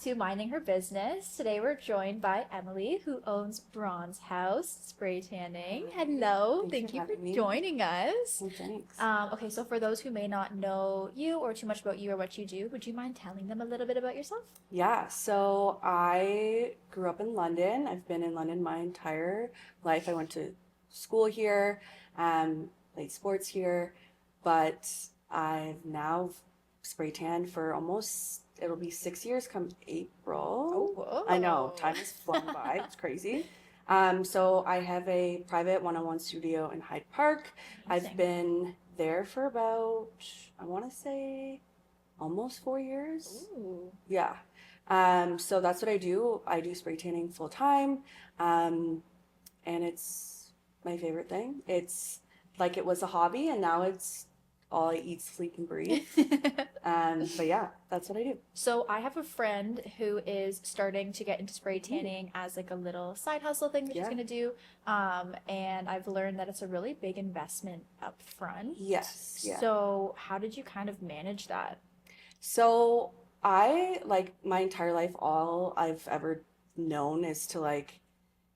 to Minding Her Business. Today we're joined by Emily, who owns Bronze House Spray Tanning. Hello, thank you for joining us. Oh, thanks. Okay, so for those who may not know you or too much about you or what you do, would you mind telling them a little bit about yourself? Yeah, so I grew up in London. I've been in London my entire life. I went to school here, played sports here, but I've now spray tanned for almost, it'll be 6 years come April. Oh, I know, whoa. time has flown by. It's crazy. So I have a private one-on-one studio in Hyde Park. Amazing. I've been there for about, I want to say, almost 4 years. Ooh. Yeah. So that's what I do. I do spray tanning full time. And it's my favorite thing. It's like it was a hobby and now it's all I eat, sleep, and breathe. But yeah, that's what I do. So I have a friend who is starting to get into spray tanning as like a little side hustle thing that she's Yeah. gonna do. And I've learned that it's a really big investment up front. Yes. Yeah. So how did you kind of manage that? So I like my entire life, all I've ever known is to like,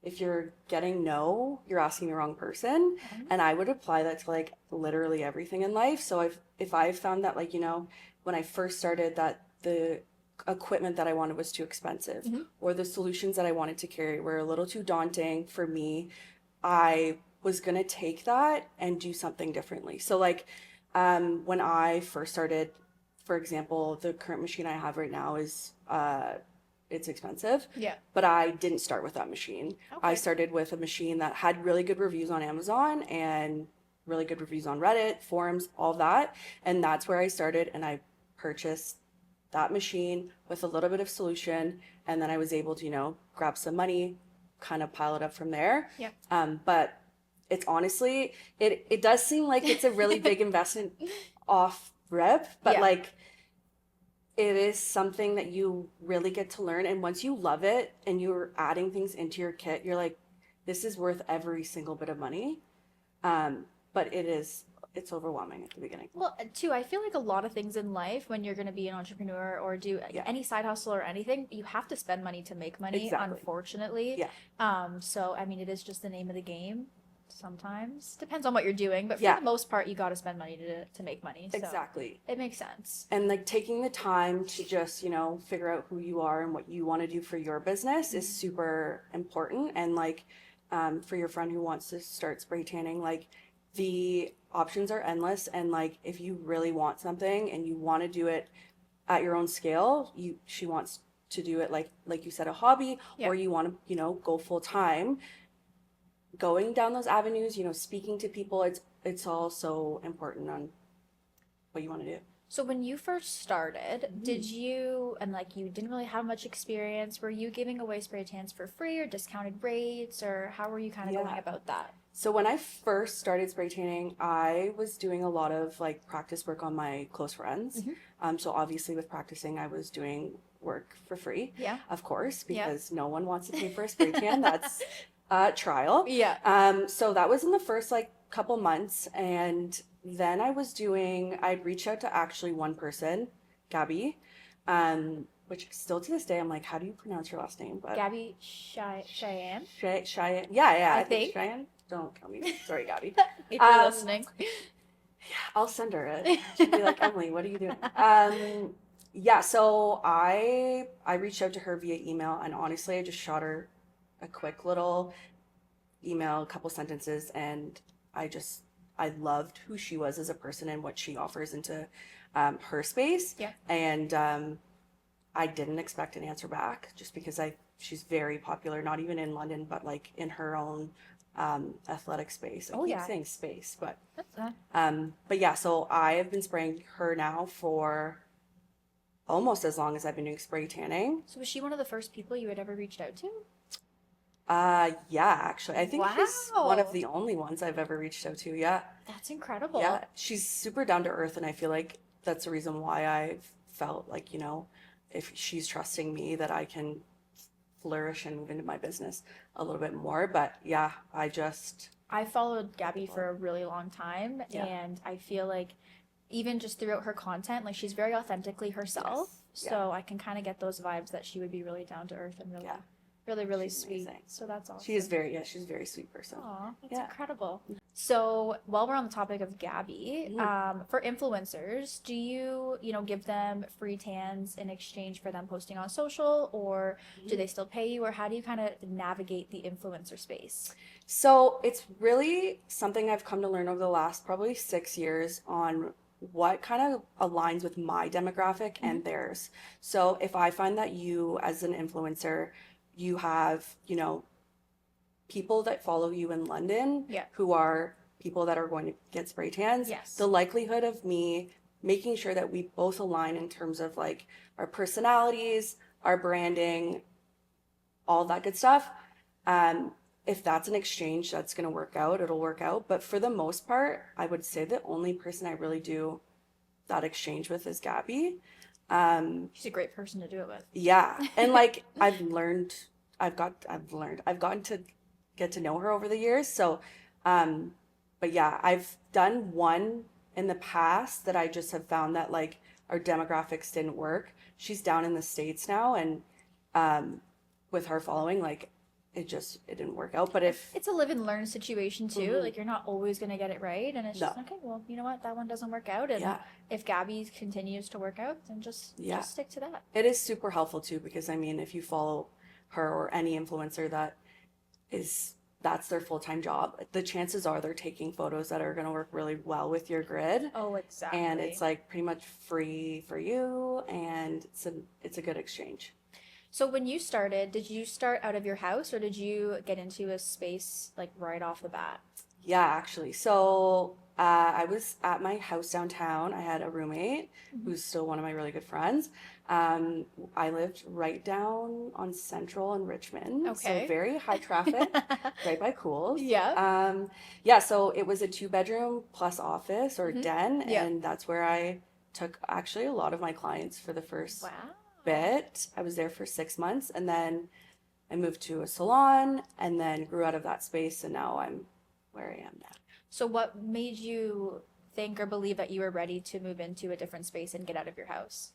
if you're getting no, you're asking the wrong person. And I would apply that to like literally everything in life. So if I found that like, when I first started that the equipment that I wanted was too expensive or the solutions that I wanted to carry were a little too daunting for me, I was gonna take that and do something differently. So like when I first started, for example, the current machine I have right now is it's expensive. Yeah. But I didn't start with that machine. Okay. I started with a machine that had really good reviews on Amazon and really good reviews on Reddit, forums, all that. And that's where I started, and I purchased that machine with a little bit of solution, and then I was able to, grab some money, kind of pile it up from there. Yeah. But it's honestly, it does seem like it's a really big investment off rip, but Yeah. like it is something that you really get to learn. And once you love it and you're adding things into your kit, you're like, this is worth every single bit of money. But it's overwhelming at the beginning. Well, too, I feel like a lot of things in life, when you're going to be an entrepreneur or do Yeah. any side hustle or anything, you have to spend money to make money, Exactly. unfortunately. Yeah. So, I mean, it is just the name of the game sometimes. Depends on what you're doing, but for Yeah. the most part, you got to spend money to make money. So Exactly. it makes sense. And like taking the time to just, figure out who you are and what you want to do for your business is super important. And like, for your friend who wants to start spray tanning, like the options are endless. And like, if you really want something and you want to do it at your own scale, she wants to do it like you said, a hobby, Yeah. or you want to, go full time. Going down those avenues, speaking to people, it's all so important on what you want to do. So when you first started, did you, and like you didn't really have much experience, were you giving away spray tans for free or discounted rates, or how were you kind of going Yeah. about that? So when I first started spray tanning, I was doing a lot of like practice work on my close friends. So obviously with practicing, I was doing work for free, Yeah. of course, Yeah. because no one wants to pay for a spray tan. That's trial. Yeah. So that was in the first like couple months, and then I'd reach out to actually one person, Gabby, which still to this day I'm like, how do you pronounce your last name? But Gabby Cheyenne? Cheyenne. Yeah, I I think think. Cheyenne. Don't kill me. Sorry, Gabby. If you're Um, listening. I'll send her it. She'll be like, Emily, what are you doing? Yeah, so I reached out to her via email, and honestly, I just shot her a quick little email, a couple sentences, and I loved who she was as a person and what she offers into her space. Yeah. And I didn't expect an answer back just because she's very popular, not even in London, but like in her own athletic space. I keep yeah. saying space, but That's yeah, so I have been spraying her now for almost as long as I've been doing spray tanning. So was she one of the first people you had ever reached out to? Yeah, actually. I think she's one Wow. of the only ones I've ever reached out to. Yeah. That's incredible. Yeah. She's super down to earth, and I feel like that's the reason why I felt like, if she's trusting me, that I can flourish and move into my business a little bit more. But yeah, I followed Gabby for a really long time, Yeah. and I feel like even just throughout her content, like she's very authentically herself. So I can kind of get those vibes that she would be really down to earth and really, Yeah. really She's sweet. amazing. So that's awesome. She is very, yeah, she's a very sweet person. Aw, that's Yeah. incredible. So while we're on the topic of Gabby, Mhm. for influencers, do you, give them free tans in exchange for them posting on social, or do they still pay you, or how do you kind of navigate the influencer space? So it's really something I've come to learn over the last probably 6 years on what kind of aligns with my demographic and theirs. So if I find that you, as an influencer, you have, people that follow you in London Yeah. who are people that are going to get spray tans, Yes. the likelihood of me making sure that we both align in terms of like our personalities, our branding, all that good stuff. If that's an exchange that's going to work out, it'll work out. But for the most part, I would say the only person I really do that exchange with is Gabby. She's a great person to do it with. Yeah. And like I've gotten to get to know her over the years. So, but yeah, I've done one in the past that I just have found that like our demographics didn't work. She's down in the States now, and with her following, like it didn't work out. But if It's a live and learn situation too. Like you're not always gonna get it right, and it's just no, okay. Well, you know what? That one doesn't work out, and yeah, if Gabby continues to work out, then just stick to that. it is super helpful too because I mean, if you follow her or any influencer that is that's their full-time job, the chances are they're taking photos that are going to work really well with your grid, Oh, exactly. and it's like pretty much free for you, and it's a good exchange. So when you started, did you start out of your house or did you get into a space like right off the bat? Yeah, actually. So I was at my house downtown. I had a roommate who's still one of my really good friends. Um, I lived right down on Central in Richmond, so Okay. very high traffic, right by Cools. Yeah. Yeah, so it was a two-bedroom plus office or Mhm. den, Yeah. and that's where I took actually a lot of my clients for the first Wow. bit. I was there for 6 months, and then I moved to a salon, and then grew out of that space, and now I'm where I am now. So what made you think or believe that you were ready to move into a different space and get out of your house?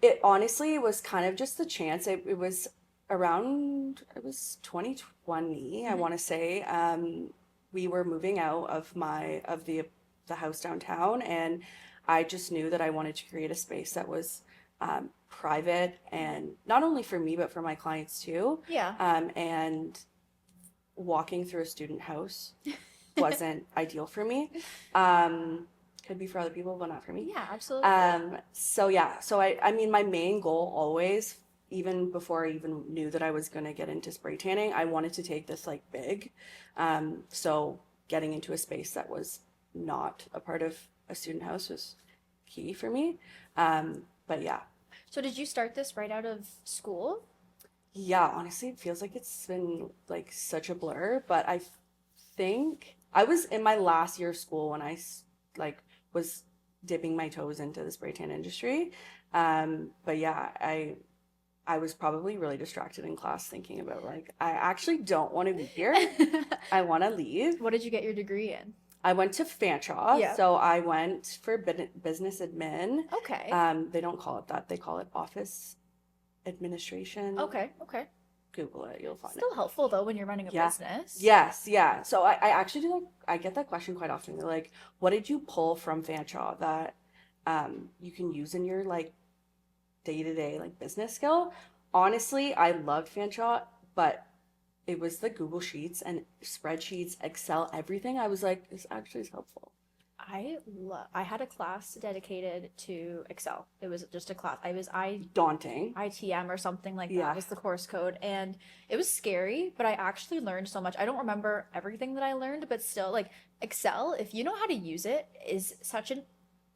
It honestly was kind of just the chance. It was it was 2020, I want to say. We were moving out of the house downtown, and I just knew that I wanted to create a space that was private, and not only for me but for my clients too. Yeah. And walking through a student house wasn't ideal for me. Could be for other people, but not for me. Yeah, absolutely. So yeah, so I mean, my main goal always, even before I even knew that I was gonna get into spray tanning, I wanted to take this like big. So getting into a space that was not a part of a student house was key for me. But yeah, So did you start this right out of school? yeah, honestly, it feels like it's been like such a blur, but I think I was in my last year of school when like was dipping my toes into the spray tan industry. But yeah, I was probably really distracted in class thinking about like I actually don't want to be here. I want to leave. What did you get your degree in? I went to Fanshawe, Yeah. so I went for business admin. Okay. They don't call it that. They call it office administration. Okay. Okay. Google it, you'll find it. Still helpful though when you're running a Yeah. business. Yes, yeah. So I actually do that. I get that question quite often. They're like, what did you pull from Fanshawe that you can use in your like day-to-day like business skill? Honestly, I loved Fanshawe, but it was the Google Sheets and spreadsheets, Excel, everything. I was like, this actually is helpful. I had a class dedicated to Excel. It was just a class. Daunting. ITM or something like that Yeah. was the course code, and it was scary, but I actually learned so much. I don't remember everything that I learned, but still, like Excel, if you know how to use it, is such an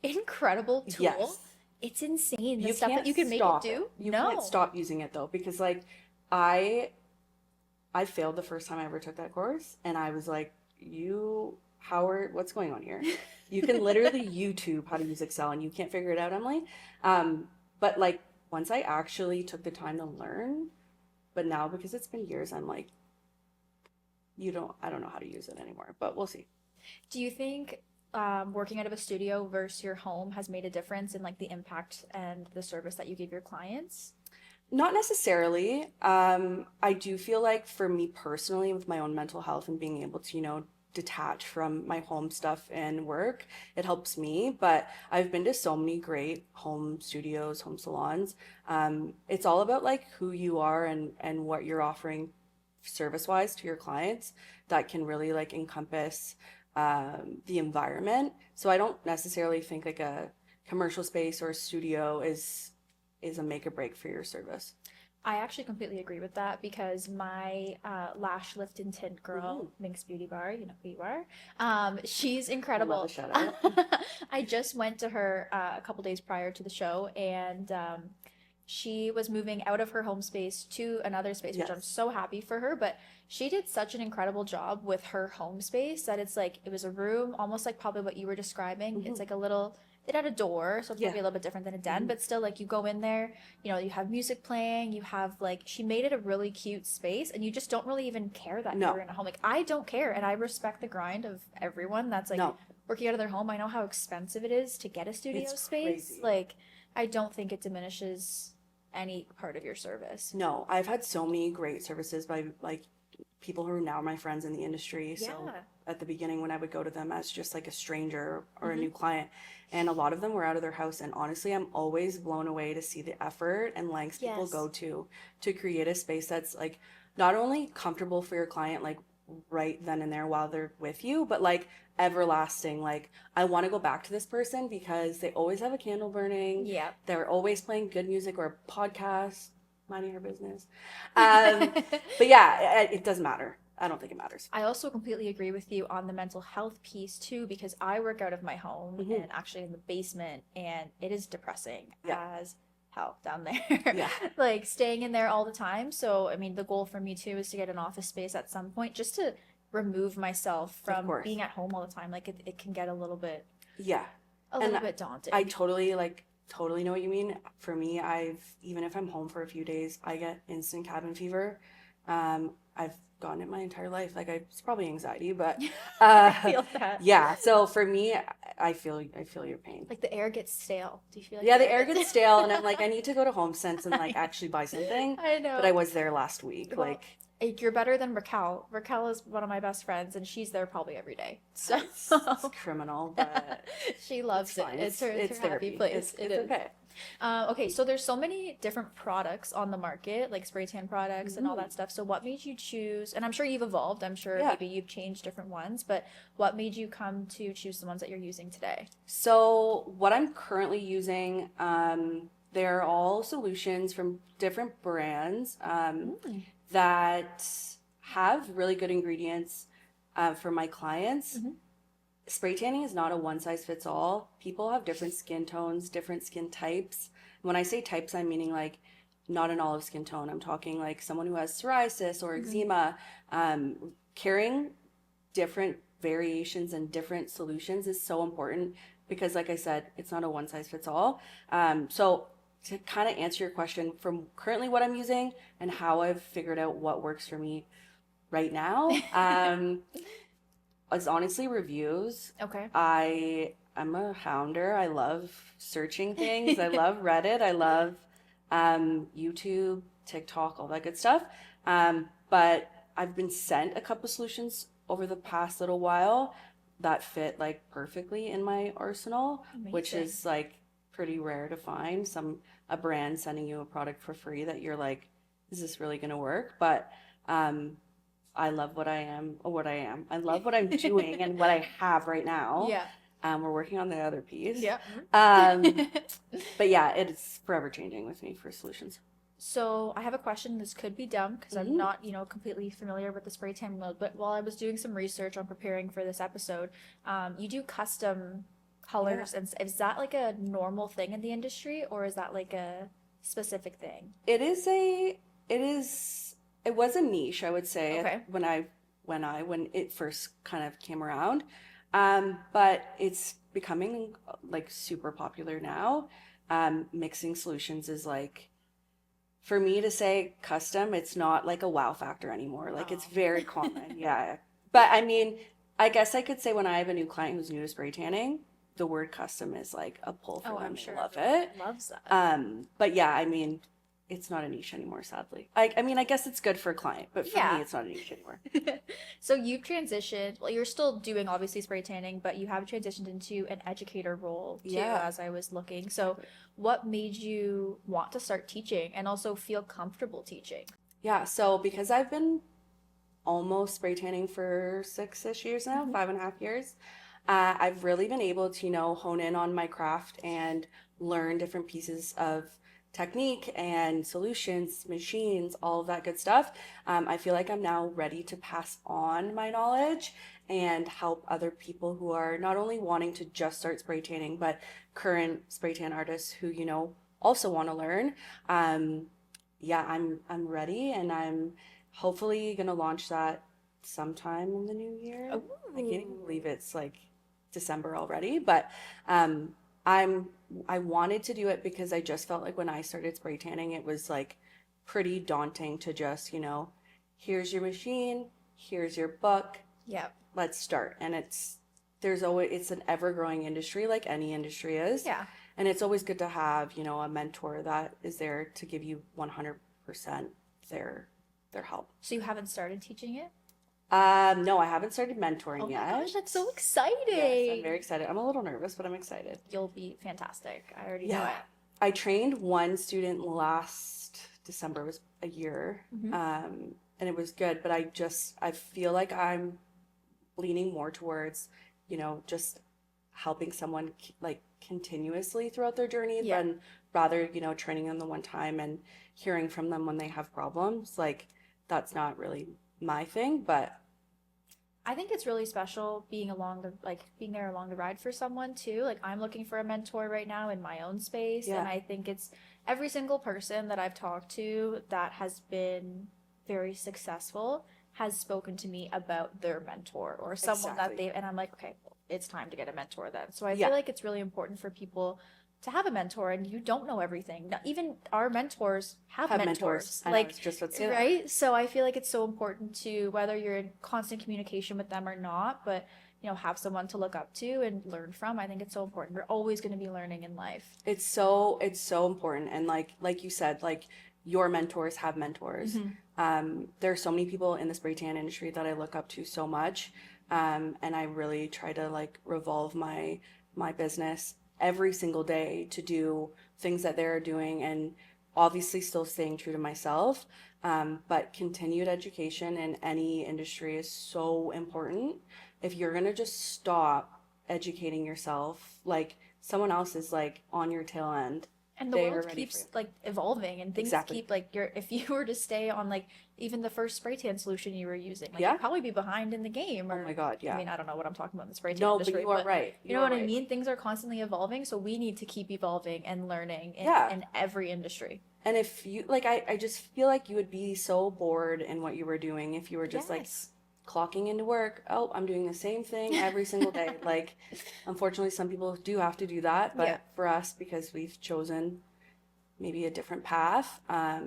incredible tool. Yes. It's insane the You stuff that can't you can make it stop do. You No. can't stop using it though, because like I failed the first time I ever took that course, and I was like, Howard, what's going on here? You can literally YouTube how to use Excel, and you can't figure it out, Emily. But like once I actually took the time to learn, but now because it's been years, I'm like, I don't know how to use it anymore, but we'll see. Do you think working out of a studio versus your home has made a difference in like the impact and the service that you give your clients? Not necessarily. I do feel like for me personally, with my own mental health and being able to, detach from my home stuff and work, it helps me. But I've been to so many great home studios, home salons. It's all about like who you are and what you're offering service wise to your clients that can really like encompass the environment. So I don't necessarily think like a commercial space or a studio is a make or break for your service. I actually completely agree with that because my lash lift and tint girl, Ooh, Minx Beauty Bar, you know who you are. She's I love a incredible. shout out. I just went to her a couple days prior to the show, and she was moving out of her home space to another space, which I'm Yes. so happy for her. But she did such an incredible job with her home space that it's like it was a room, almost like probably what you were describing. It's Hmm. like a little. It had a door, so it's Yeah. probably a little bit different than a den, Hmm. but still, like you go in there, you have music playing, you have like she made it a really cute space and you just don't really even care that you're No, in a home. Like I don't care and I respect the grind of everyone that's like no, working out of their home. I know how expensive it is to get a it's studio space. crazy. Like I don't think it diminishes any part of your service. No, I've had so many great services by like people who are now my friends in the industry. So Yeah. at the beginning, when I would go to them as just like a stranger or a Hmm. new client, and a lot of them were out of their house. And honestly, I'm always blown away to see the effort and lengths people Yes. go to create a space that's like not only comfortable for your client, like right then and there while they're with you, but like everlasting. Like, I want to go back to this person because they always have a candle burning, Yeah. they're always playing good music or a podcast, minding her business. Um, but yeah, it doesn't matter. I don't think it matters. I also completely agree with you on the mental health piece too, because I work out of my home Hmm. and actually in the basement, and it is depressing Yeah, as hell down there. yeah, Like staying in there all the time. So, I mean, the goal for me too is to get an office space at some point just to remove myself of from course. being at home all the time. Like it can get Yeah. a And little bit I daunting. totally know what you mean. For me, even if I'm home for a few days, I get instant cabin fever. I've gotten it my entire life. Like it's probably anxiety, but I uh feel that. yeah. So for me, I feel your pain. Like the air gets stale. Do you feel like Yeah, the the air air gets gets stale and I'm like, I need to go to Home Sense and like I actually buy something. I But I know. was there last week. Well, Like you're better than Raquel. Raquel is one of my best friends, and she's there probably every day. So it's criminal, but she it's loves it. fine. It's her It's happy therapy. place. It It's is. okay. Okay, so there's so many different products on the market, like spray tan products and all Hmm. that stuff. So what made you choose? And I'm sure you've evolved. I'm sure Yeah. maybe you've changed different ones, but what made you come to choose the ones that you're using today? So what I'm currently using, they're all solutions from different brands Mm. that have really good ingredients for my clients. Hmm. Spray tanning is not a one size fits all. People have different skin tones, different skin types. When I say types, I'm meaning like not an olive skin tone. I'm talking like someone who has psoriasis or Hmm. eczema. Carrying different variations and different solutions is so important because, like I said, it's not a one size fits all. So, to kind of answer your question, from currently what I'm using and how I've figured out what works for me right now, is honestly reviews. Okay. I'm a hounder. I love searching things. I love Reddit. I love YouTube, TikTok, all that good stuff. But I've been sent a couple solutions over the past little while that fit like perfectly in my arsenal, which Amazing. is like pretty rare to find. A brand sending you a product for free that you're like, is this really gonna work? But um, I love what I am. I love what I'm doing and what I have right now. Yeah. We're working on the other piece. Yeah. Um, but yeah, it's forever changing with me for solutions. So I have a question. This could be dumb because I'm Hmm. not, completely familiar with the spray tan mode. But while I was doing some research on preparing for this episode, you do custom Yeah. colors, and is that like a normal thing in the industry, or is that like a specific thing? It is a, it is, it was a niche, I would say, Okay. when it first kind of came around. But it's becoming like super popular now. Mixing solutions is like, for me to say custom, it's not like a wow factor anymore. Like it's Oh. very common. Yeah. But I mean, I guess I could say when I have a new client who's new to spray tanning, the word custom is like a pull for Oh, them. I'm They sure love everyone it. loves that. But yeah, I mean, it's not a niche anymore, sadly. I mean, I guess it's good for a client, but for me, Yeah. it's not a niche anymore. So you've transitioned, well, you're still doing obviously spray tanning, but you have transitioned into an educator role too, Yeah, as I was looking. So exactly. what made you want to start teaching and also feel comfortable teaching? Yeah, so because I've been almost spray tanning for 6-ish years now, Hmm. 5.5 years, I've really been able to, hone in on my craft and learn different pieces of technique and solutions, machines, all of that good stuff. I feel like I'm now ready to pass on my knowledge and help other people who are not only wanting to just start spray tanning, but current spray tan artists who, also want to learn. Um, yeah, I'm ready, and I'm hopefully gonna launch that sometime in the new year. I can't Ooh. even believe it's like December already, but um, I'm I wanted to do it because I just felt like when I started spray tanning, it was like pretty daunting to just, here's your machine, here's your book, Yep. let's start. And it's an ever-growing industry like any industry is. Yeah. And it's always good to have, a mentor that is there to give you 100% their their help. So you haven't started teaching it? No, I haven't started Oh mentoring my yet. gosh, that's so Yes, I'm very exciting. excited. I'm a little nervous, but I'm excited. You'll be fantastic. I already know Yeah, it. I trained one student last December, it was a year, Hmm. and it was good, but I feel like I'm leaning more towards, just helping someone like continuously throughout their journey Yeah. than rather, training them the one time and hearing from them when they have problems. Like that's not really my thing, but I think it's really special being being there along the ride for someone too. Like I'm looking for a mentor right now in my own space, and yeah, I think it's every single person that I've talked to that has been very successful has spoken to me about their mentor or someone that exactly. they and I'm like, okay, well, it's time to get a mentor then. So I Yeah, feel like it's really important for people to have a mentor and you don't know everything. Even our mentors have have mentors. mentors. I know, I was just about to say that. Right? So I feel like it's so important to whether you're in constant communication with them or not, but have someone to look up to and learn from. I think it's so important. We're always going to be learning in life. It's so important, and like you said, like your mentors have mentors. Hmm. There are so many people in the spray tan industry that I look up to so much, and I really try to like revolve my business every single day to do things that they're doing, and obviously still staying true to myself. But continued education in any industry is so important. If you're gonna just stop educating yourself, like someone else is like on your tail end. And the They are world ready for you. keeps like evolving and things Exactly. keep like you're if you were to stay on like even the first spray tan solution you were using, like Yeah. you'd probably be behind in the game Oh my or God, I yeah. mean, I don't know what I'm talking about in the spray tan No, but industry, you are but right. you You know are what I right. mean? Things are constantly evolving, so we need to keep evolving and learning Yeah. in every industry. And if you like, I just feel like you would be so bored in what you were doing if you were just like Yes. clocking into work. Oh, I'm doing the same thing every single day. Like, unfortunately, some people do have to do that, Yeah. but for us, because we've chosen maybe a different path,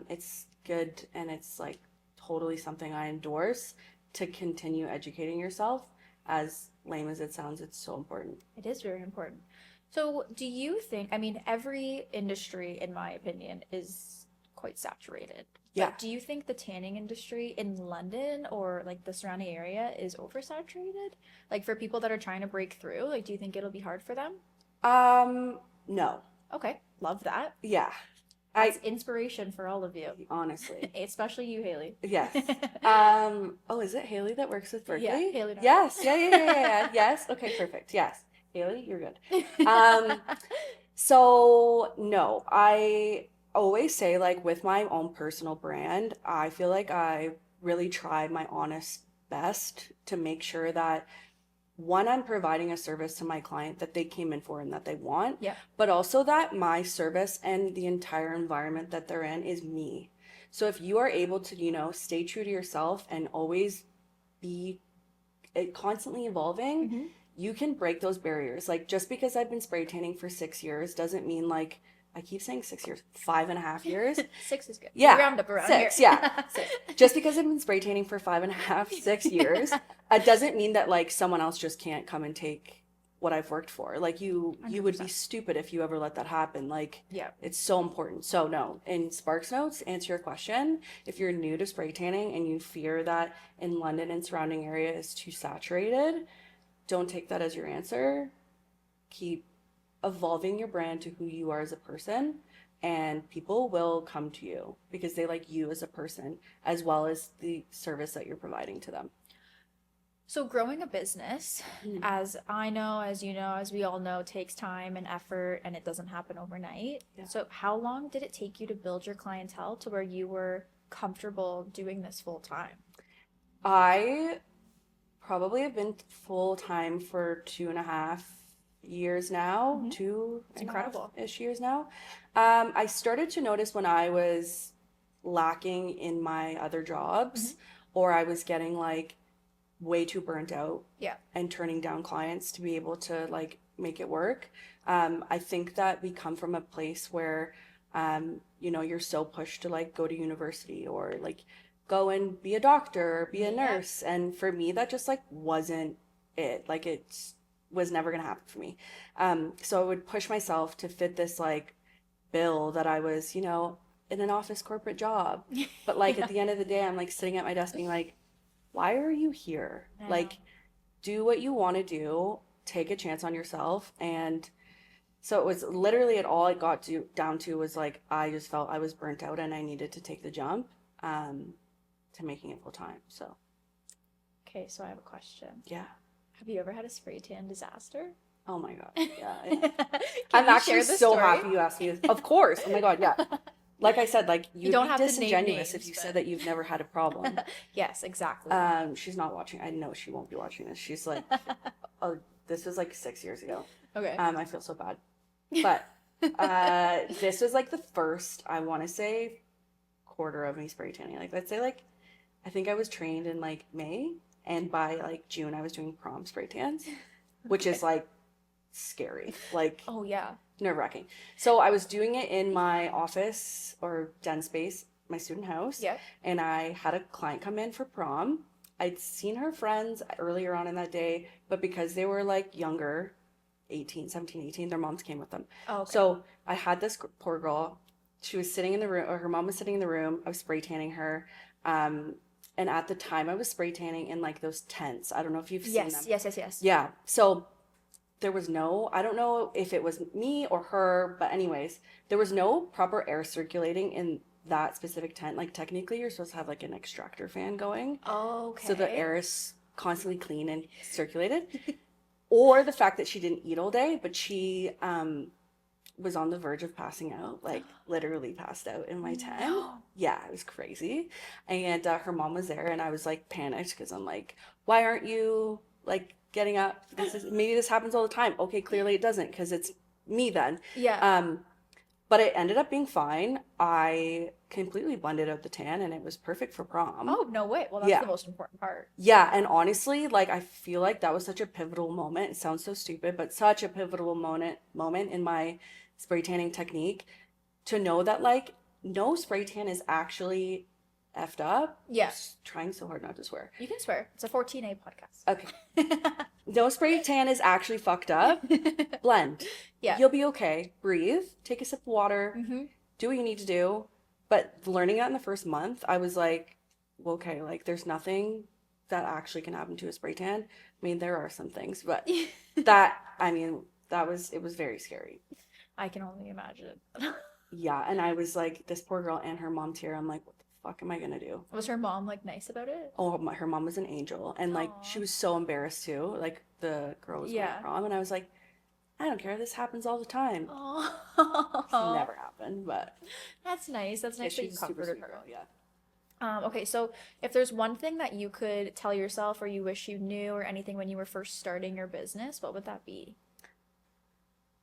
it's good, and it's like totally something I endorse to continue educating yourself. As lame as it sounds, it's so important. It is very important. So, do you think, I mean, every industry, in my opinion, is quite saturated. Yeah. But do you think the tanning industry in London or like the surrounding area is oversaturated? Like for people that are trying to break through, like do you think it'll be hard for them? No. Okay, love that. Yeah. That's I inspiration for all of you, honestly. especially you, Haley. Yes. Oh, is it Haley that works with Yeah, Berkeley? Haley Darwin. Yes. Yeah, yeah, yeah, yeah, yeah. Yes. Okay, perfect. Yes. Haley, you're good. Um, so no, I always say like with my own personal brand, I feel like I really try my honest best to make sure that one, I'm providing a service to my client that they came in for and that they want, Yeah. but also that my service and the entire environment that they're in is me. So if you are able to, stay true to yourself and always be constantly evolving, Hmm. you can break those barriers. Like just because I've been spray tanning for 6 years doesn't mean like I keep saying 6 years, 5.5 years. 6 is good. We Yeah, round up around here. 6, yeah, 6. Just because I've been spray tanning for 5.5, 6 years, it doesn't mean that like someone else just can't come and take what I've worked for. Like you would be 100%. stupid if you ever let that happen. Like Yeah. it's so important. So no, in Sparks Notes, answer your question. If you're new to spray tanning and you fear that in London and surrounding area is too saturated, don't take that as your answer. Keep evolving your brand to who you are as a person, and people will come to you because they like you as a person as well as the service that you're providing to them. So growing a business, Mm. as I know, as you know, as we all know, takes time and effort and it doesn't happen overnight. Yeah. So how long did it take you to build your clientele to where you were comfortable doing this full time? I probably have been full time for 2.5 years now, Mm-hmm. two It's and a half incredible. ish years now. I started to notice when I was lacking in my other Mm-hmm. jobs, or I was getting like way too burnt out Yeah. and turning down clients to be able to like make it work. I think that we come from a place where, you're so pushed to like go to university or like go and be a doctor or be a Yeah. nurse. And for me, that just like wasn't it. Like it was never gonna happen for me. So I would push myself to fit this like bill that I was, in an office corporate job. But like at Yeah. the end of the day, I'm like sitting at my desk being like, why are you here? I know. Like, do what you want to do, take a chance on yourself. And so it was literally at all it got down to was like, I just felt I was burnt out and I needed to take the jump to making it full time. So, Okay, so I have a question. yeah. Have you ever had a spray tan disaster? Oh my God. Yeah. Can I'm you actually share the so story? happy you asked me this. Of course. Oh my God. Yeah. Like I said, like You you'd don't be have to name disingenuous if names, you said but that you've never had a problem. yes, exactly. She's not watching. I know she won't be watching this. She's like, oh, this was like 6 years ago. Okay. I feel so bad. But this was like the first, I want to say, quarter of me spray tanning. Like, let's say, like, I think I was trained in like May, and by like June, I was doing prom spray tans, which is Okay. like scary, like Oh yeah. nerve-wracking. So I was doing it in my office or den space, my student house, Yeah. and I had a client come in for prom. I'd seen her friends earlier on in that day, but because they were like younger, 18, 17, 18, their moms came with them. Oh, okay. So I had this poor girl. She was sitting in the room, or her mom was sitting in the room. I was spray tanning her. Um, and at the time, I was spray tanning in like those tents. I don't know if you've seen them. Yes, yes, yes, yes. Yeah. So there was no, I don't know if it was me or her, but anyways, there was no proper air circulating in that specific tent. Like technically, you're supposed to have like an extractor fan going, so the Okay. air is constantly clean and circulated. Or the fact that she didn't eat all day, but she was on the verge of passing out, like literally passed out in my tent. No. Yeah, it was crazy. And her mom was there, and I was like panicked because I'm like, why aren't you like getting up? Maybe this happens all the time. Okay, clearly it doesn't because it's me then. Yeah. But it ended up being fine. I completely blended out the tan, and it was perfect for prom. Oh, no way. Well, that's Yeah. the most important part. Yeah, and honestly, like I feel like that was such a pivotal moment. It sounds so stupid, but such a pivotal moment in my spray tanning technique to know that like no spray tan is actually effed up. Yeah. Trying so hard not to swear. You can swear. It's a 14A podcast. Okay. No spray tan is actually fucked up. Blend. Yeah. You'll be okay. Breathe. Take a sip of water. Mm-hmm. Do what you need to do. But learning that in the first month, I was like, well, okay, like there's nothing that actually can happen to a spray tan. I mean, there are some things, but it was very scary. I can only imagine. Yeah, and I was like, this poor girl and her mom's here. I'm like, what the fuck am I gonna do? Was her mom like nice about it? Oh, her mom was an angel, and like she Aw. was so embarrassed too. Like the girl was going to Yeah. prom, and I was like, I don't care. This happens all the time. It's Oh. never happened, but That's nice. That's yeah, nice that you she's a super comforted sweet her. girl. Yeah. Okay, so if there's one thing that you could tell yourself or you wish you knew or anything when you were first starting your business, what would that be?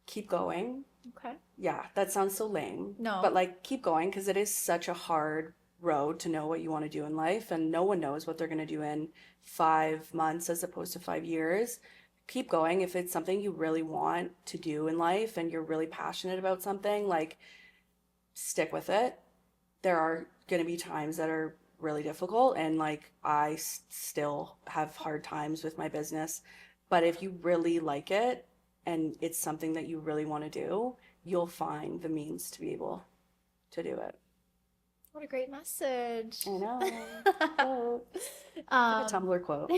Keep going. Okay. Yeah, that sounds so lame. No. But like keep going because it is such a hard road to know what you want to do in life and no one knows what they're going to do in 5 months as opposed to 5 years. keep going. If it's something you really want to do in life and you're really passionate about something, like stick with it. There are going to be times that are really difficult, and like still have hard times with my business. But if you really like it and it's something that you really want to do, you'll find the means to be able to do it. What a great message. I know. Quote. It's like a Um, Tumblr quote.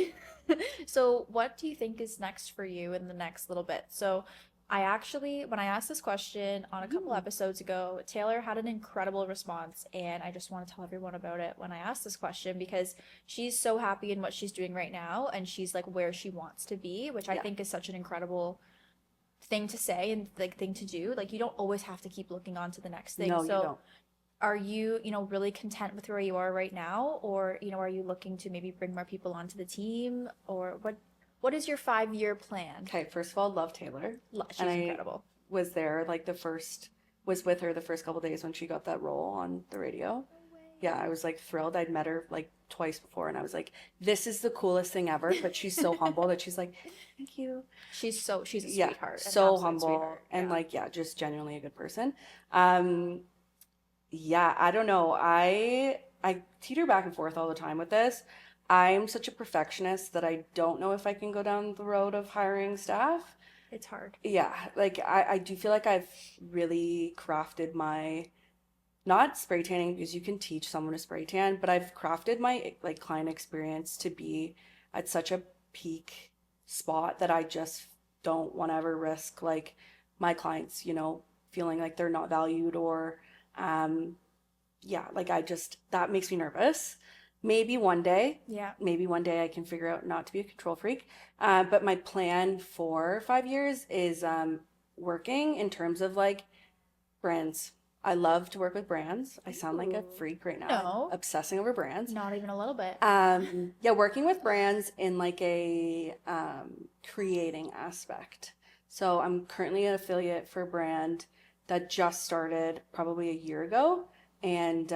so what do you think is next for you in the next little bit? So I actually, when I asked this question on a couple Mm. episodes ago, Taylor had an incredible response, and I just want to tell everyone about it when I asked this question because she's so happy in what she's doing right now, and she's like where she wants to be, which I Yeah. think is such an incredible thing to say and like thing to do. Like you don't always have to keep looking on to the next thing. No, you So don't. are you, really content with where you are right now, or, are you looking to maybe bring more people onto the team, or what is your 5-year plan? Okay, first of all, love Taylor. She's And I incredible. was there like was with her the first couple days when she got that role on the radio. Yeah, I was like thrilled. I'd met her like twice before, and I was like, this is the coolest thing ever. But she's so humble that she's like, thank you. She's a Yeah, sweetheart, an so absolute humble sweetheart. and Yeah. like, yeah, just genuinely a good person. Um, yeah, I don't know. I teeter back and forth all the time with this. I'm such a perfectionist that I don't know if I can go down the road of hiring staff. It's hard. Yeah, like I do feel like I've really crafted my not spray tanning because you can teach someone to spray tan, but I've crafted my like client experience to be at such a peak spot that I just don't want to ever risk like my clients, feeling like they're not valued or um yeah, like I just that makes me nervous. Maybe one day, Yeah. maybe one day I can figure out not to be a control freak. But my plan for 5 years is working in terms of like brands. I love to work with brands. I sound like a Ooh. freak right now. I'm No, obsessing over brands. not even a little bit. Yeah, working with brands in like a creating aspect. So I'm currently an affiliate for a brand that just started probably a year ago, and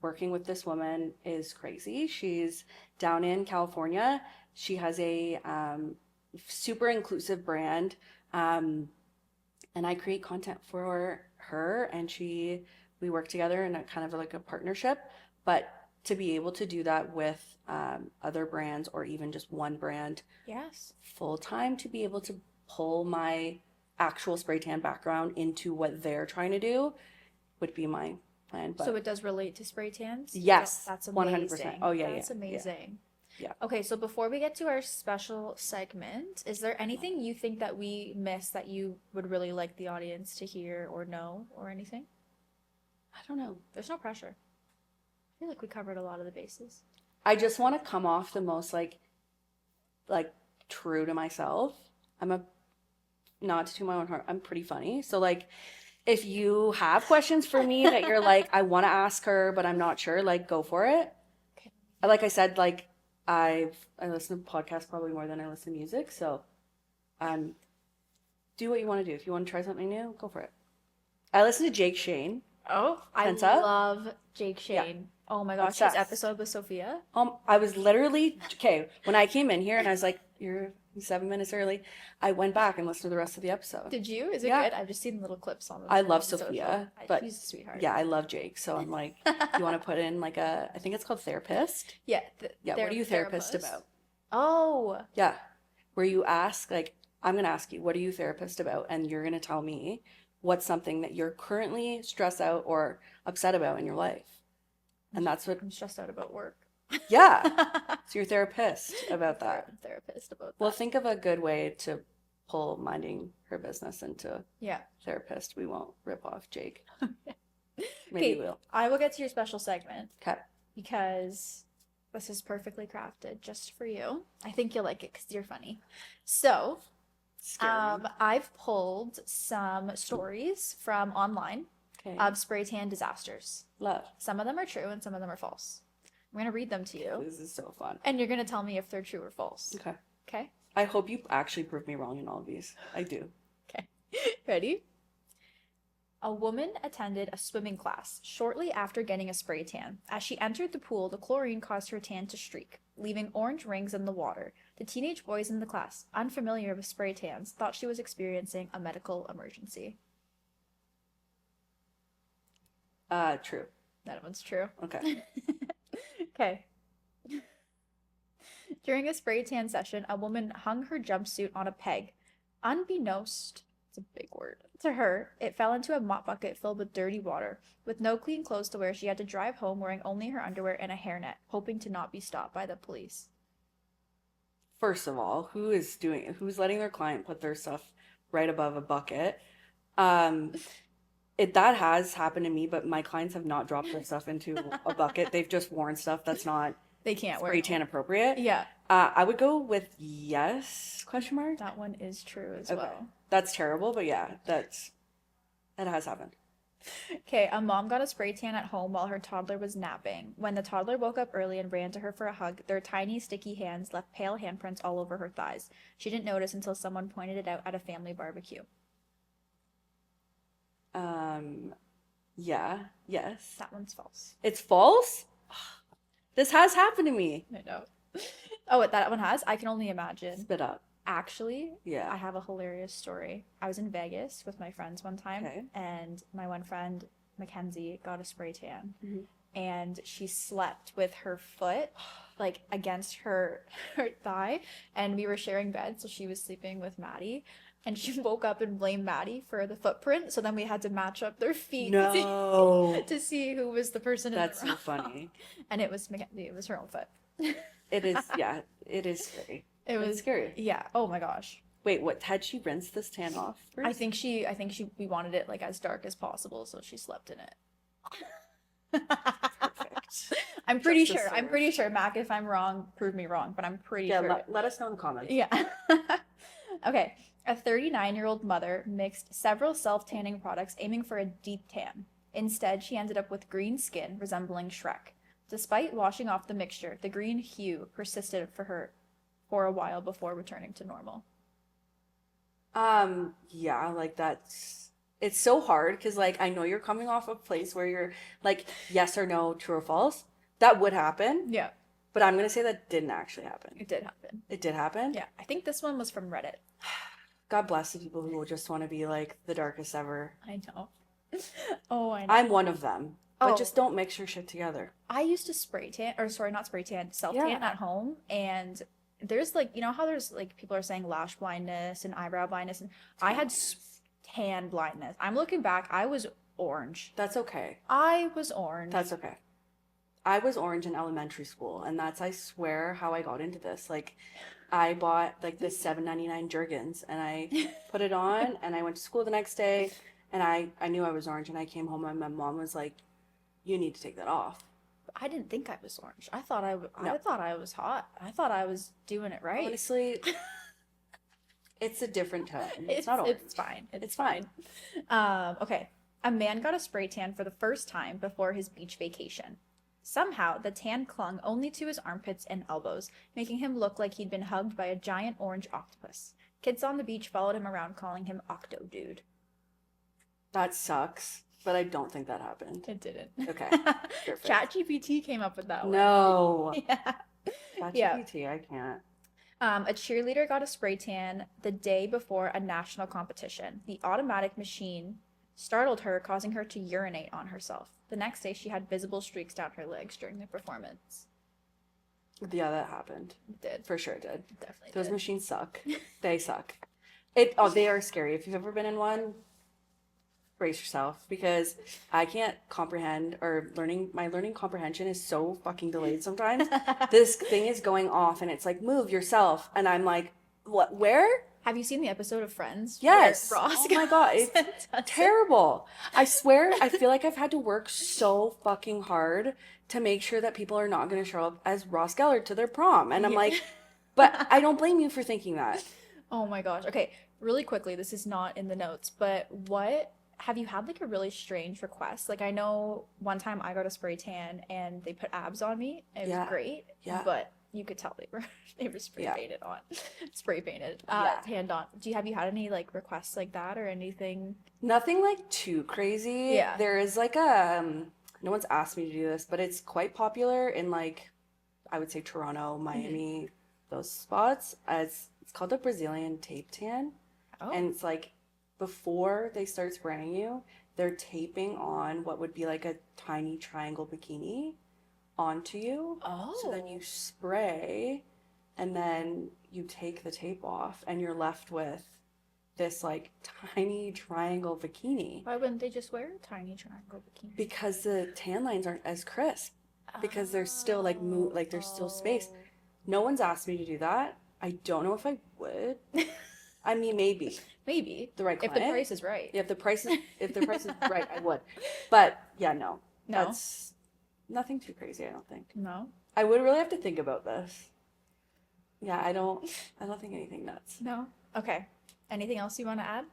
working with this woman is crazy. She's down in California. She has a super inclusive brand. Um, and I create content for her, and we work together in a kind of like a partnership. But to be able to do that with other brands or even just one brand Yes. full time, to be able to pull my actual spray tan background into what they're trying to do would be my plan. So But it does relate to spray tans? yes, That's 100%. amazing. Oh yeah, yeah, That's yeah, amazing. yeah. Okay, so before we get to our special segment, is there anything you think that we missed that you would really like the audience to hear or know or anything? I don't know. There's no pressure. I feel like we covered a lot of the bases. I just want to come off the most like true to myself. I'm a not to toot my own heart, I'm pretty funny. So like if you have questions for me that you're like, I want to ask her, but I'm not sure, like go for it. Okay. Like I said, like I listen to podcasts probably more than I listen to music. So do what you want to do. If you want to try something new, go for it. I listen to Jake Shane. Oh, I Tense Up. love Jake Yeah. Shane. Oh my gosh, his Obsessed. episode with Sophia. I was literally okay when I came in here and I was like, you're 7 minutes early. I went back and listened to the rest of the episode. Did you? Is it Yeah. good? I've just seen little clips on I love social. Sophia, but She's a sweetheart. yeah, I love Jake. So I'm like, you want to put in like I think it's called therapist. Yeah. Yeah, what are you therapist about? Oh, Yeah, where you ask like, I'm gonna ask you, what are you therapist about, and you're gonna tell me what's something that you're currently stressed out or upset about in your life, and that's what. I'm stressed out about work. Yeah, so you're therapist about that. I'm therapist about that. Well, think of a good way to pull minding her business into Yeah. therapist. We won't rip off Jake. Okay, Maybe we'll. I will get to your special segment Okay. because this is perfectly crafted just for you. I think you'll like it because you're funny. So, Scary. I've pulled some stories from online Okay. of spray tan disasters. Love. Some of them are true and some of them are false. I'm gonna read them to you, This is so fun. and you're gonna tell me if they're true or false. Okay. Okay? I hope you actually prove me wrong in all of these. I do. Okay. Ready? A woman attended a swimming class shortly after getting a spray tan. As she entered the pool, the chlorine caused her tan to streak, leaving orange rings in the water. The teenage boys in the class, unfamiliar with spray tans, thought she was experiencing a medical emergency. True. That one's true. Okay. Okay. During a spray tan session, a woman hung her jumpsuit on a peg. Unbeknownst, it's a big word, to her, it fell into a mop bucket filled with dirty water. With no clean clothes to wear, she had to drive home wearing only her underwear and a hairnet, hoping to not be stopped by the police. First of all, who's letting their client put their stuff right above a bucket? Um, that has happened to me, but my clients have not dropped their stuff into a bucket. They've just worn stuff that's not They can't wear spray it. tan appropriate. Yeah, I would go with yes, question mark. that one is true as Okay. well. That's terrible, but yeah, that has happened. Okay, a mom got a spray tan at home while her toddler was napping. When the toddler woke up early and ran to her for a hug, their tiny, sticky hands left pale handprints all over her thighs. She didn't notice until someone pointed it out at a family barbecue. Yeah, yes. That one's false. It's false? This has happened to me. I know. Oh, that one has? I can only imagine. Spit up. Actually, Yeah. I have a hilarious story. I was in Vegas with my friends one time, Okay. and my one friend, Mackenzie, got a spray tan, Mhm. and she slept with her foot like against her thigh, and we were sharing bed, so she was sleeping with Maddie, and she woke up and blamed Maddie for the footprint. So then we had to match up their feet No. to see who was the person in That's the so wrong. funny. And it was Mackenzie. It was her own foot. It is, yeah, it is scary. It It's was scary. Yeah. Oh my gosh. Wait, what? Had she rinsed this tan off first? I think we wanted it like as dark as possible, so she slept in it. Perfect. I'm pretty Justice sure. I'm served. pretty sure. Mac, if I'm wrong, prove me wrong, but I'm pretty Yeah, sure. let us know in the comments. Yeah. Okay. A 39-year-old mother mixed several self-tanning products aiming for a deep tan. Instead, she ended up with green skin resembling Shrek. Despite washing off the mixture, the green hue persisted for her for a while before returning to normal. Yeah, like it's so hard because like I know you're coming off a place where you're like yes or no, true or false. That would happen, Yeah, but I'm gonna say that didn't actually happen. it did happen. It did happen. Yeah, I think this one was from Reddit. God bless the people who just want to be like the darkest ever. I know. Oh, I know. I'm one of them. But Oh. just don't mix your shit together. I used to spray tan, or sorry, not spray tan, self tan Yeah. at home, and there's like, you know how there's like people are saying lash blindness and eyebrow blindness, and I had tan blindness. I'm looking back, I was orange. That's okay. I was orange. That's okay. I was orange in elementary school, and that's, I swear, how I got into this. Like, I bought like this $7.99 Jergens, and I put it on, and I went to school the next day, and I knew I was orange, and I came home, and my mom was like, "You need to take that off." I didn't think I was orange. I thought I No. thought I was hot. I thought I was doing it right. Honestly, it's a different tone. It's not orange. It's fine. It's fine. Okay. A man got a spray tan for the first time before his beach vacation. Somehow, the tan clung only to his armpits and elbows, making him look like he'd been hugged by a giant orange octopus. Kids on the beach followed him around, calling him Octo Dude. That sucks, but I don't think that happened. It didn't. Okay. Perfect. ChatGPT came up with that one. No. Yeah. ChatGPT, I can't. A cheerleader got a spray tan the day before a national competition. The automatic machine startled her, causing her to urinate on herself. The next day, she had visible streaks down her legs during the performance. Yeah, that happened. It did. For sure it did. Definitely Those did. machines suck. They suck. They are scary. If you've ever been in one, brace yourself because I can't comprehend or my learning comprehension is so fucking delayed sometimes. This thing is going off and it's like, move yourself. And I'm like, what, where? Have you seen the episode of Friends? Yes. Where Ross Oh my God. goes It's and does it? terrible. I swear, I feel like I've had to work so fucking hard to make sure that people are not going to show up as Ross Geller to their prom. And I'm Yeah. like, but I don't blame you for thinking that. Oh my gosh. Okay, really quickly, this is not in the notes, but what have you had like a really strange request? Like I know one time I got a spray tan and they put abs on me. It was Yeah. great. Yeah. But you could tell they were spray Yeah. painted on. Spray painted. Yeah. Tanned on. Have you had any like requests like that or anything? Nothing like too crazy. Yeah. There is like no one's asked me to do this, but it's quite popular in like, I would say Toronto, Miami, those spots. It's called a Brazilian tape tan. Oh. And it's like before they start spraying you, they're taping on what would be like a tiny triangle bikini onto you. So then you Oh. spray and then you take the tape off and you're left with this like tiny triangle bikini Why wouldn't they just wear a tiny triangle bikini? because the tan lines aren't as crisp because there's still like like there's still space. No one's asked me to do that. I don't know if I would. I mean, maybe Maybe. the right If the client. price is right. Yeah, if the price is right, I would. But yeah, no. No. That's nothing too crazy, I don't think. No. I would really have to think about this. Yeah, I don't think anything nuts. No. Okay. Anything else you want to add?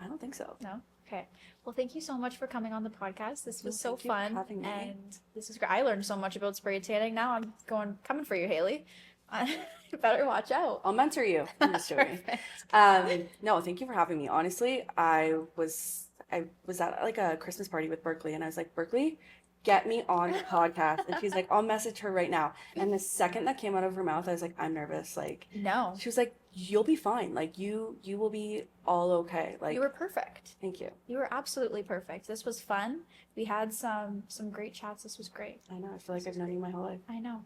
I don't think so. No. Okay. Well, thank you so much for coming on the podcast. This was so Thank you for fun, having me. and this is great. I learned so much about spray tanning. Now I'm coming for you, Haley. You better watch out. I'll mentor you. I'm just joking. Perfect. No, thank you for having me. Honestly, I was at like a Christmas party with Berkeley and I was like, Berkeley, get me on the podcast. And she's like, I'll message her right now. And the second that came out of her mouth, I was like, I'm nervous. Like, No, she was like, you'll be fine. Like you will be all okay. Like, you were perfect. thank you. You were absolutely perfect. This was fun. We had some great chats. This was great. I know. I feel like I've known you my whole life. I know.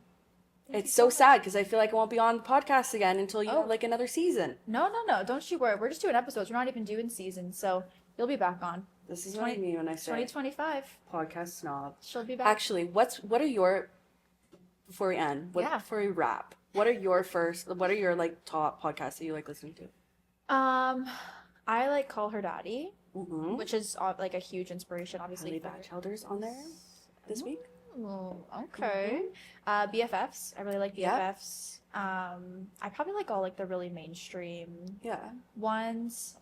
Thank It's you so sad because I feel like I won't be on the podcast again until you Oh. have like another season. No, don't you worry. We're just doing episodes. We're not even doing seasons, so you'll be back on. This is what I mean when I say 2025. podcast snob. She'll be back. Actually, what are your before we end? Yeah. Before we wrap, what are your like top podcasts that you like listening to? I like Call Her Daddy, Mm-hmm. which is like a huge inspiration, obviously. Haley for- Batchelder's on there this week. Oh, okay. BFFs. I really like Yep. BFFs. I probably like all like the really mainstream Yeah. ones.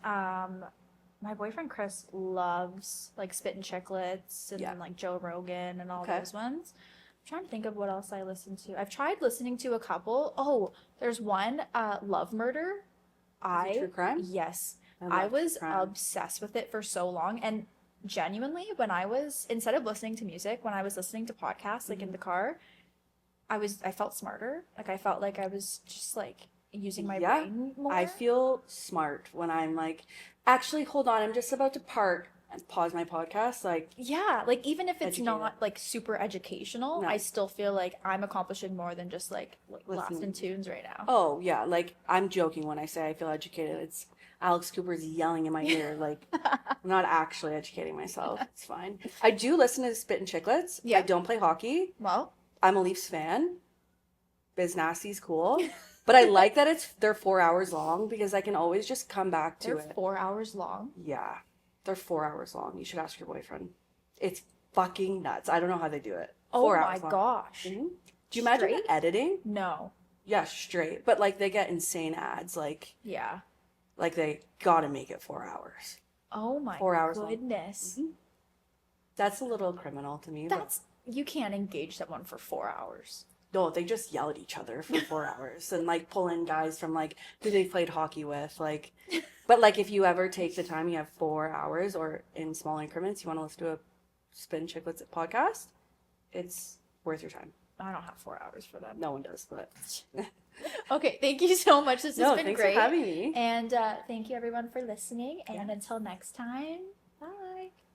My boyfriend Chris loves like Spit and Chicklets and Yeah. then like Joe Rogan and all Okay. those ones. I'm trying to think of what else I listen to. I've tried listening to a couple. Oh, there's one, Love Murder. Is it true crime? Yes. I I love was true crime. obsessed with it for so long. And genuinely, when I was, instead of listening to music, when I was listening to podcasts, like in the car, I felt smarter. Like I felt like I was just like using my Yeah. brain more. I feel smart when I'm like, actually, hold on, I'm just about to park and pause my podcast. Like, Yeah, like even if it's Educated. not like super educational, No. I still feel like I'm accomplishing more than just like laughs Listening. and tunes right now. oh yeah, like I'm joking when I say I feel educated. It's Alex Cooper's yelling in my ear. Like, I'm not actually educating myself. It's fine. I do listen to Spit and Chicklets. Yeah. I don't play hockey. Well, I'm a Leafs fan. Biz Nasty's cool. But I like that they're 4 hours long because I can always just come back to they're it. 4 hours long. Yeah. They're 4 hours long. You should ask your boyfriend. It's fucking nuts. I don't know how they do it. Oh 4 my hours long. gosh. Mhm. Do you imagine Straight? the editing? No. Yeah, straight. But like they get insane ads. Like Yeah. they gotta make it 4 hours. Oh my 4 hours long. goodness. Mhm. That's a little criminal to me. But That's you can't engage someone for 4 hours. no, they just yell at each other for 4 hours and like pull in guys from like who they played hockey with. Like, but like if you ever take the time, you have 4 hours or in small increments, you want to listen to a Spin Chicklets podcast, it's worth your time. I don't have 4 hours for them. No one does, but Okay, thank you so much. This has no, been thanks great. for having me. And thank you everyone for listening. And until next time,